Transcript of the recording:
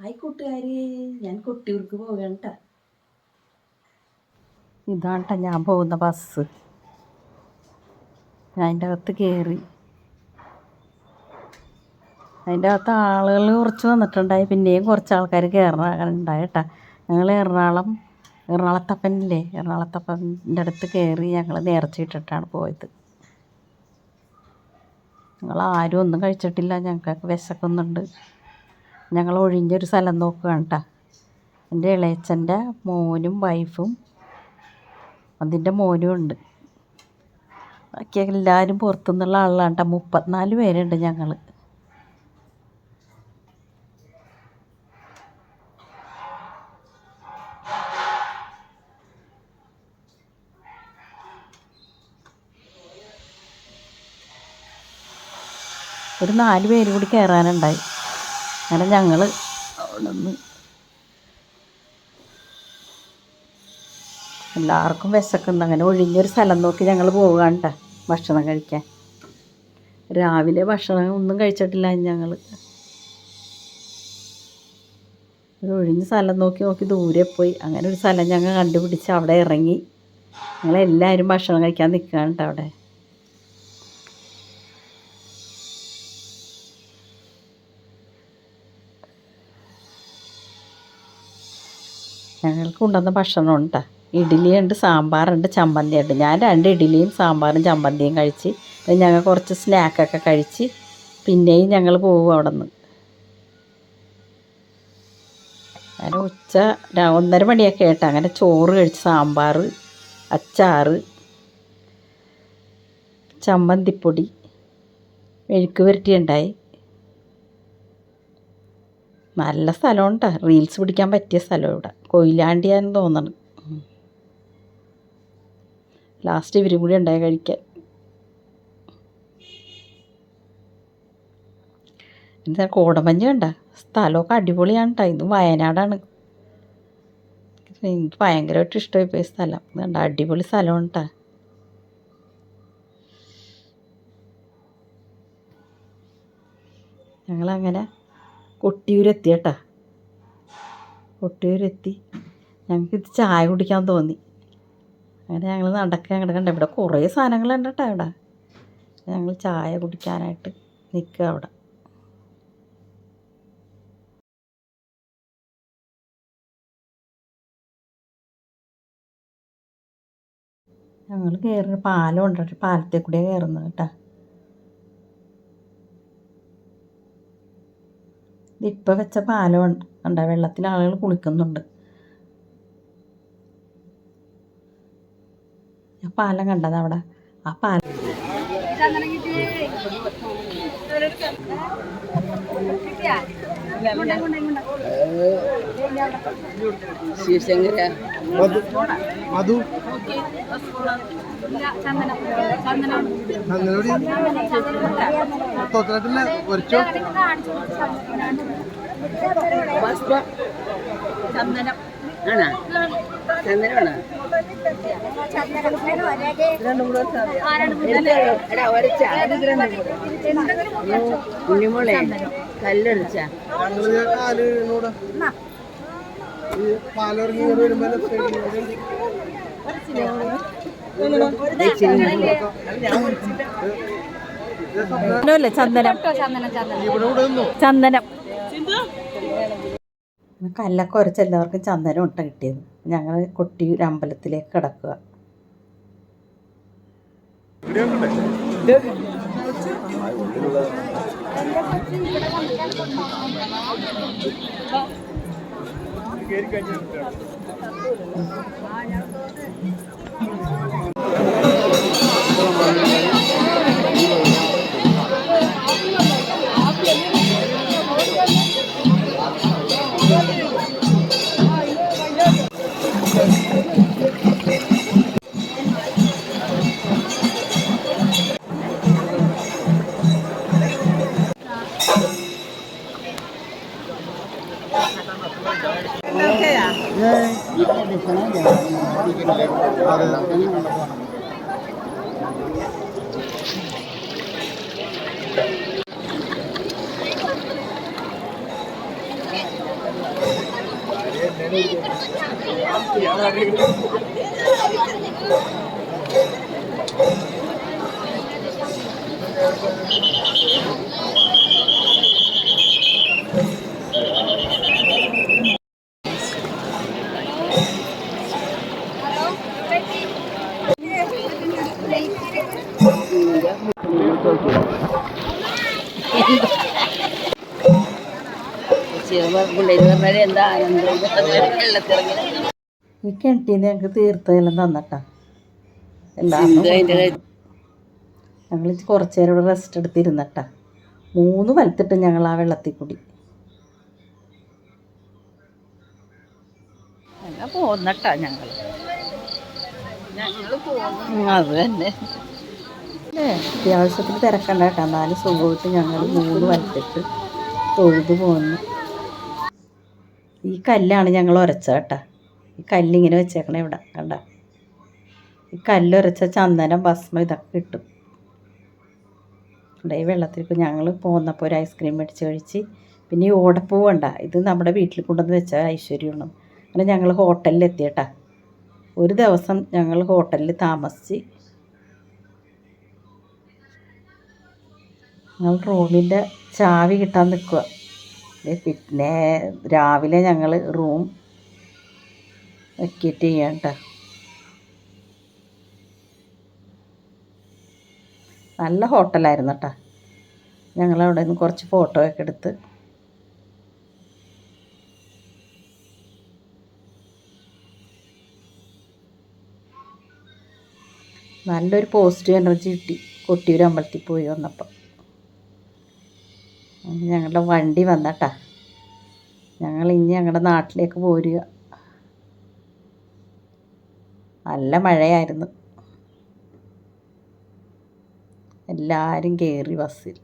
Hi കൂട്ടുകാരി, ഞാൻ കൊട്ടിയൂർക്ക് പോകണം കേട്ടോ. ഇതാണ് ഞാൻ പോകുന്ന ബസ്. ഞാൻ അതിൻ്റെ അകത്ത് കയറി. അതിൻ്റെ അകത്ത് ആളുകൾ കുറച്ച് വന്നിട്ടുണ്ടായി. പിന്നെയും കുറച്ച് ആൾക്കാർ കയറാനുണ്ടായി കേട്ടോ. ഞങ്ങൾ എറണാകുളത്തപ്പനില്ലേ, എറണാകുളത്തപ്പൻ്റെ അടുത്ത് കയറി ഞങ്ങൾ നേർച്ചയിട്ടിട്ടാണ് പോയത്. ഞങ്ങളാരും ഒന്നും കഴിച്ചിട്ടില്ല. ഞങ്ങൾക്കൊക്കെ വിശക്കുന്നുണ്ട്. ഞങ്ങൾ ഒഴിഞ്ഞൊരു സ്ഥലം നോക്കുകയാണ് കേട്ടോ. എൻ്റെ ഇളയച്ചൻ്റെ മോനും വൈഫും അതിൻ്റെ മോനും ഉണ്ട്. ബാക്കി എല്ലാവരും പുറത്തുനിന്നുള്ള ആളാണ് കേട്ടോ. 34 പേരുണ്ട് ഞങ്ങൾ. ഒരു 4 പേര് കൂടി കയറാനുണ്ടായി. അങ്ങനെ ഞങ്ങൾ അവിടെ നിന്ന് എല്ലാവർക്കും വിശക്കുന്നു. അങ്ങനെ ഒഴിഞ്ഞൊരു സ്ഥലം നോക്കി ഞങ്ങൾ പോവുകയാണ് കേട്ടോ ഭക്ഷണം കഴിക്കാൻ. രാവിലെ ഭക്ഷണം ഒന്നും കഴിച്ചിട്ടില്ല ഞങ്ങൾ. ഒരു ഒഴിഞ്ഞ സ്ഥലം നോക്കി ദൂരെ പോയി. അങ്ങനെ ഒരു സ്ഥലം ഞങ്ങൾ കണ്ടുപിടിച്ച് അവിടെ ഇറങ്ങി ഞങ്ങളെല്ലാവരും ഭക്ഷണം കഴിക്കാൻ നിൽക്കുകയാണ് കേട്ടോ അവിടെ. ഞങ്ങൾക്ക് കൊണ്ടുവന്ന ഭക്ഷണം കേട്ടോ. ഇഡ്ഡലിയുണ്ട്, സാമ്പാറുണ്ട്, ചമ്മന്തിയുണ്ട്. ഞാൻ 2 ഇഡ്ഡലിയും സാമ്പാറും ചമ്മന്തിയും കഴിച്ച് ഞങ്ങൾ കുറച്ച് സ്നാക്കൊക്കെ കഴിച്ച് പിന്നെയും ഞങ്ങൾ പോകും അവിടെ നിന്ന്. അങ്ങനെ ഉച്ച 1:30 മണിയൊക്കെ ആയിട്ട് അങ്ങനെ ചോറ് കഴിച്ച് സാമ്പാർ, അച്ചാർ, ചമ്മന്തിപ്പൊടി, മെഴുക്ക് പുരട്ടി ഉണ്ടായി. നല്ല സ്ഥലമാണ് കേട്ടോ. റീൽസ് പിടിക്കാൻ പറ്റിയ സ്ഥലം ഇവിടെ. കൊയിലാണ്ടിയാന്ന് തോന്നണം. ലാസ്റ്റ് ഇവരും കൂടി ഉണ്ടായി കഴിക്കാൻ. എന്താ കോടമഞ്ഞ് കണ്ട സ്ഥലമൊക്കെ അടിപൊളിയാണ് കേട്ടോ. ഇത് വയനാടാണ്. എനിക്ക് ഭയങ്കരമായിട്ട് ഇഷ്ടമായി പോയി സ്ഥലം. ഇത് കണ്ട അടിപൊളി സ്ഥലമാണ് കേട്ടോ. ഞങ്ങളങ്ങനെ കൊട്ടിയൂരെത്തി കേട്ടോ. കൊട്ടിയൂരെത്തി ഞങ്ങൾക്കിത് ചായ കുടിക്കാൻ തോന്നി. അങ്ങനെ ഞങ്ങൾ നടക്കാൻ കിടക്കണ്ട. ഇവിടെ കുറേ സാധനങ്ങളുണ്ട് കേട്ടോ ഇവിടെ. ഞങ്ങൾ ചായ കുടിക്കാനായിട്ട് നിൽക്കുക അവിടെ. ഞങ്ങൾ കയറുന്ന പാലം ഉണ്ട്. പാലത്തെ കൂടിയാണ് കയറുന്നത് കേട്ടോ. ഇതിപ്പോൾ വെച്ച പാലം ഉണ്ട്. വെള്ളത്തിൽ ആളുകൾ കുളിക്കുന്നുണ്ട്. ആ പാലം കണ്ടത് അവിടെ. ആ പാലം ശിവശങ്കര മധു ചന്ദനം ആണോ? ചന്ദനമാണോ? ഉണ്ണിമോളെ കല്ലൊരിച്ച ചന്ദനം ചന്ദനം കല്ലൊക്കെ ഉരച്ച് എല്ലാവർക്കും ചന്ദനം ഇട്ട കിട്ടിയത്. ഞങ്ങൾ കൊട്ടിയൂർ അമ്പലത്തിലേക്ക് കിടക്കുക. പിള്ളേര് പറഞ്ഞാൽ എന്താ ആനന്ദം വെള്ളത്തിറങ്ങി ഈ കിണറ്റിൽ നിന്ന് ഞങ്ങൾക്ക് തീർത്ഥമെല്ലാം തന്നട്ടാ സിന്ധു അതിൻ്റെ ഞങ്ങൾ കുറച്ച് നേരം ഇവിടെ റെസ്റ്റ് എടുത്തിരുന്നട്ടാ 3 വലത്തിട്ട് ഞങ്ങൾ ആ വെള്ളത്തിൽ കൂടി അങ്ങനെ പോന്നട്ടാ ഞങ്ങൾ അത് തന്നെ അത്യാവശ്യത്തിന് തിരക്കണ്ട കേട്ടോ എന്നാലും സുഖമായിട്ട് ഞങ്ങൾ 3 വലത്തിട്ട് തൊഴുതു പോന്നു. ഈ കല്ലാണ് ഞങ്ങൾ ഉരച്ച കേട്ടോ. ഈ കല്ലിങ്ങനെ വെച്ചേക്കണേ ഇവിടെ കണ്ട. ഈ കല്ലുരച്ച ചന്ദനം ഭസ്മം ഇതൊക്കെ കിട്ടും. ഈ വെള്ളത്തിൽ ഞങ്ങൾ പോന്നപ്പോൾ ഒരു ഐസ്ക്രീം മേടിച്ച് കഴിച്ച്. പിന്നെ ഈ ഓടപ്പൂവ് കണ്ട, ഇത് നമ്മുടെ വീട്ടിൽ കൊണ്ടുവന്ന് വെച്ച ഐശ്വര്യമാണ്. അങ്ങനെ ഞങ്ങൾ ഹോട്ടലിൽ എത്തിയേട്ടാ. ഒരു ദിവസം ഞങ്ങൾ ഹോട്ടലിൽ താമസിച്ച് ഞങ്ങൾ റൂമിൻ്റെ ചാവി കിട്ടാൻ നിൽക്കുക. പിന്നെ രാവിലെ ഞങ്ങൾ റൂം വെക്കേറ്റ് ചെയ്യാം കേട്ടോ. നല്ല ഹോട്ടലായിരുന്നു കേട്ടോ. ഞങ്ങളവിടെ നിന്ന് കുറച്ച് ഫോട്ടോ ഒക്കെ എടുത്ത് നല്ലൊരു പോസിറ്റീവ് എനർജി കിട്ടി കൊട്ടിയൂർ അമ്പലത്തിൽ പോയി വന്നപ്പോൾ. ഞങ്ങളുടെ വണ്ടി വന്നട്ടാ. ഞങ്ങൾ ഇനി ഞങ്ങളുടെ നാട്ടിലേക്ക് പോരുക. നല്ല മഴയായിരുന്നു. എല്ലാവരും കയറി ബസ്സിൽ.